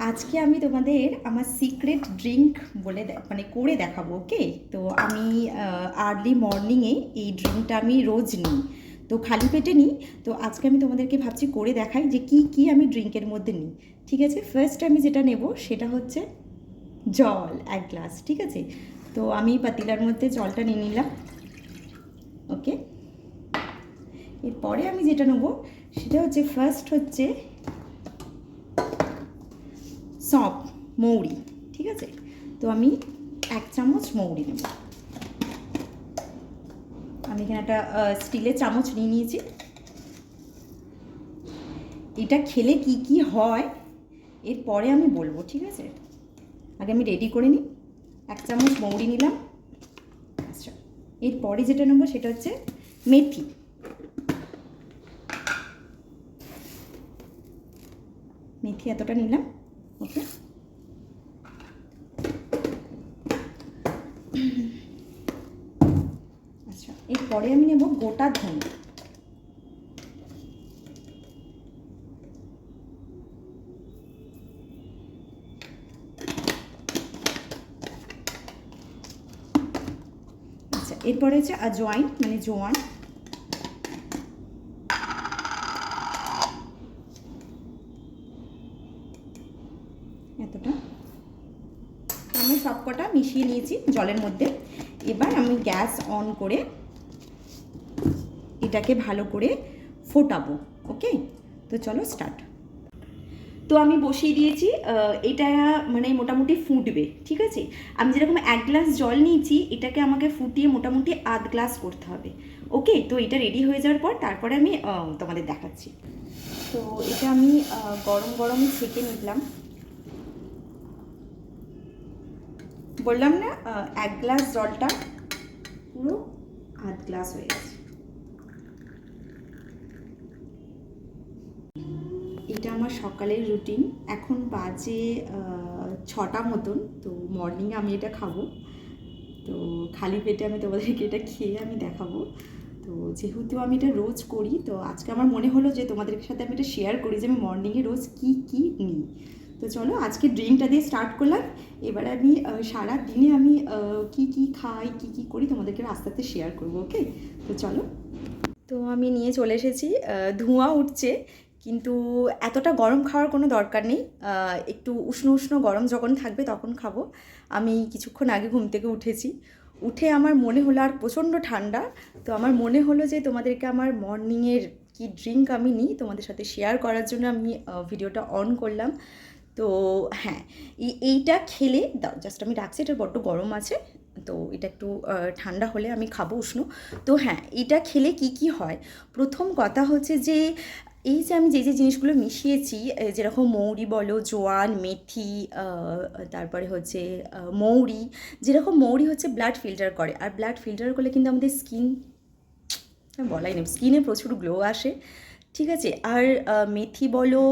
আজকে আমি তোমাদের আমার সিক্রেট ড্রিঙ্ক বলে মানে করে দেখাবো। ওকে, তো আমি আর্লি মর্নিংয়ে এই ড্রিঙ্কটা আমি রোজ নিই, তো খালি পেটে নিই। তো আজকে আমি তোমাদেরকে ভাবছি করে দেখাই যে কি কি আমি ড্রিঙ্কের মধ্যে নিই। ঠিক আছে, ফার্স্ট আমি যেটা নেব সেটা হচ্ছে জল 1 গ্লাস। ঠিক আছে, তো আমি পাতিলার মধ্যে জলটা নিয়ে নিলাম। ওকে, এরপরে আমি যেটা নেবো সেটা হচ্ছে ফার্স্ট হচ্ছে সঁফ, মৌরি। ঠিক আছে, তো আমি 1 চামচ মৌরি নেব। আমি এখানে একটা স্টিলের চামচ নিয়ে নিয়েছি। এটা খেলে কি কি হয় এরপরে আমি বলবো। ঠিক আছে, আগে আমি রেডি করে নিই। 1 চামচ মৌরি নিলাম। আচ্ছা, এরপরে যেটা নেবো সেটা হচ্ছে মেথি। মেথি এতটা নিলাম। ওকে, আচ্ছা, এরপরে আমি নেব গোটা ধনে। আচ্ছা, এরপরে হচ্ছে আজওয়াইন মানে জোয়ান। এতটা আমি সবকটা মিশিয়ে নিয়েছি জলের মধ্যে। এবার আমি গ্যাস অন করে এটাকে ভালো করে ফোটাবো। ওকে, তো চলো স্টার্ট। তো আমি বসিয়ে দিয়েছি, এটা মানে মোটামুটি ফুটবে। ঠিক আছে, আমি যেরকম 1 গ্লাস জল নিয়েছি এটাকে আমাকে ফুটিয়ে মোটামুটি আধ গ্লাস করতে হবে। ওকে, তো এটা রেডি হয়ে যাওয়ার পর তারপরে আমি তোমাদের দেখাচ্ছি। তো এটা আমি গরম গরম ছেঁকে নিলাম। বললাম না 1 গ্লাস জলটা পুরো আধ গ্লাস হয়ে গেছে। এটা আমার সকালের রুটিন। এখন বাজে 6টা মতন। তো মর্নিংয়ে আমি এটা খাবো। তো খালি পেটে আমি তোমাদেরকে এটা খেয়ে আমি দেখাবো। তো যেহেতু আমি এটা রোজ করি, তো আজকে আমার মনে হলো যে তোমাদের সাথে আমি এটা শেয়ার করি যে আমি মর্নিংয়ে রোজ কি কি নিই। তো চলো আজকে ড্রিঙ্কটা দিয়ে স্টার্ট করলাম। এবার আমি সারা দিনে আমি কি কি খাই, কি কি করি তোমাদেরকে আস্তে আস্তে শেয়ার করবো। ওকে, তো চলো। তো আমি নিয়ে চলে এসেছি। ধোঁয়া উঠছে, কিন্তু এতটা গরম খাওয়ার কোনো দরকার নেই। একটু উষ্ণ উষ্ণ গরম যখন থাকবে তখন খাবো। আমি কিছুক্ষণ আগে ঘুম থেকে উঠেছি। উঠে আমার মনে হলো, আর প্রচণ্ড ঠান্ডা, তো আমার মনে হলো যে তোমাদেরকে আমার মর্নিংয়ের কি ড্রিঙ্ক আমি নিই তোমাদের সাথে শেয়ার করার জন্য আমি ভিডিওটা অন করলাম। তো হ্যাঁ, এইটা খেলে দাও, জাস্ট আমি রাখছি, এটা বড্ড গরম আছে, তো এটা একটু ঠান্ডা হলে আমি খাবো উষ্ণ। তো হ্যাঁ, এটা খেলে কি কি হয়, প্রথম কথা হচ্ছে যে এই যে আমি যে যে জিনিসগুলো মিশিয়েছি, যেরকম মৌরি বলো, জোয়ান, মেথি, তারপরে হচ্ছে মৌরি। যেরকম মৌরি হচ্ছে ব্লাড ফিল্টার করে, আর ব্লাড ফিল্টার করলে কিন্তু আমাদের স্কিন বলাই নেই, স্কিনে প্রচুর গ্লো আসে। ঠিক আছে, আর মেথি বলো,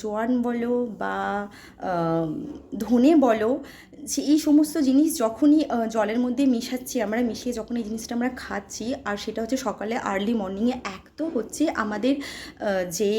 জোয়ান বলো বা ধনে বলো, এই সমস্ত জিনিস যখনই জলের মধ্যে মিশাচ্ছি আমরা, মিশিয়ে যখন এই জিনিসটা আমরা খাচ্ছি, আর সেটা হচ্ছে সকালে আর্লি মর্নিংয়ে, এক তো হচ্ছে আমাদের যে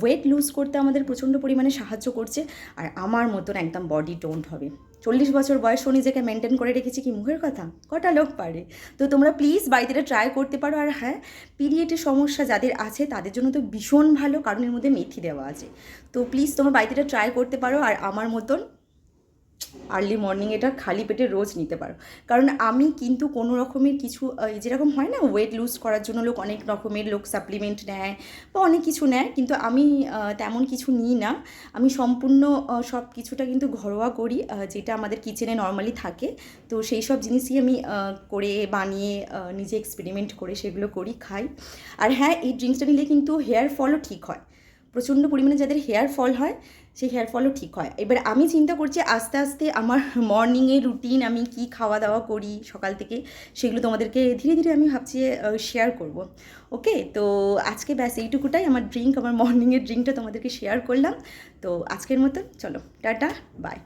ওয়েট লুজ করতে আমাদের প্রচণ্ড পরিমাণে সাহায্য করছে, আর আমার মতন একদম বডি টোন্ড হবে। 40 বছর বয়সও নিজেকে মেনটেন করে রেখেছি, কি মুখের কথা, কটা লোক পারে। তো তোমরা প্লিজ বাড়িতে এটা ট্রাই করতে পারো। আর হ্যাঁ, পিরিয়ডের সমস্যা যাদের আছে তাদের জন্য তো ভীষণ ভালো, কারণ এর মধ্যে মেথি দেওয়া আছে। তো প্লিজ তোমরা বাড়িতে এটা ট্রাই করতে পারো, আর আমার মতন আর্লি মর্নিং এটা খালি পেটে রোজ নিতে পারো। কারণ আমি কিন্তু কোনো রকমের কিছু যেরকম হয় না, ওয়েট লুজ করার জন্য লোক অনেক রকমের লোক সাপ্লিমেন্ট নেয় বা অনেক কিছু নেয়, কিন্তু আমি তেমন কিছু নিই না। আমি সম্পূর্ণ সব কিছুটা কিন্তু ঘরোয়া করি, যেটা আমাদের কিচেনে নর্মালি থাকে। তো সেই সব জিনিসই আমি করে বানিয়ে নিজে এক্সপেরিমেন্ট করে সেগুলো করি, খাই। আর হ্যাঁ, এই ড্রিঙ্কসটা নিলে কিন্তু হেয়ার ফলও ঠিক হয়। প্রচণ্ড পরিমাণে যাদের হেয়ার ফল হয়, সেই হেয়ার ফলও ঠিক হয়। এবার আমি চিন্তা করছি আস্তে আস্তে আমার মর্নিংয়ের রুটিন, আমি কি খাওয়া দাওয়া করি সকাল থেকে, সেগুলো তোমাদেরকে ধীরে ধীরে আমি ভাবছি শেয়ার করব। ওকে, তো আজকে ব্যাস এইটুকুটাই আমার ড্রিঙ্ক, আমার মর্নিংয়ের ড্রিঙ্কটা তোমাদেরকে শেয়ার করলাম। তো আজকের মতো চলো, টাটা, বাই।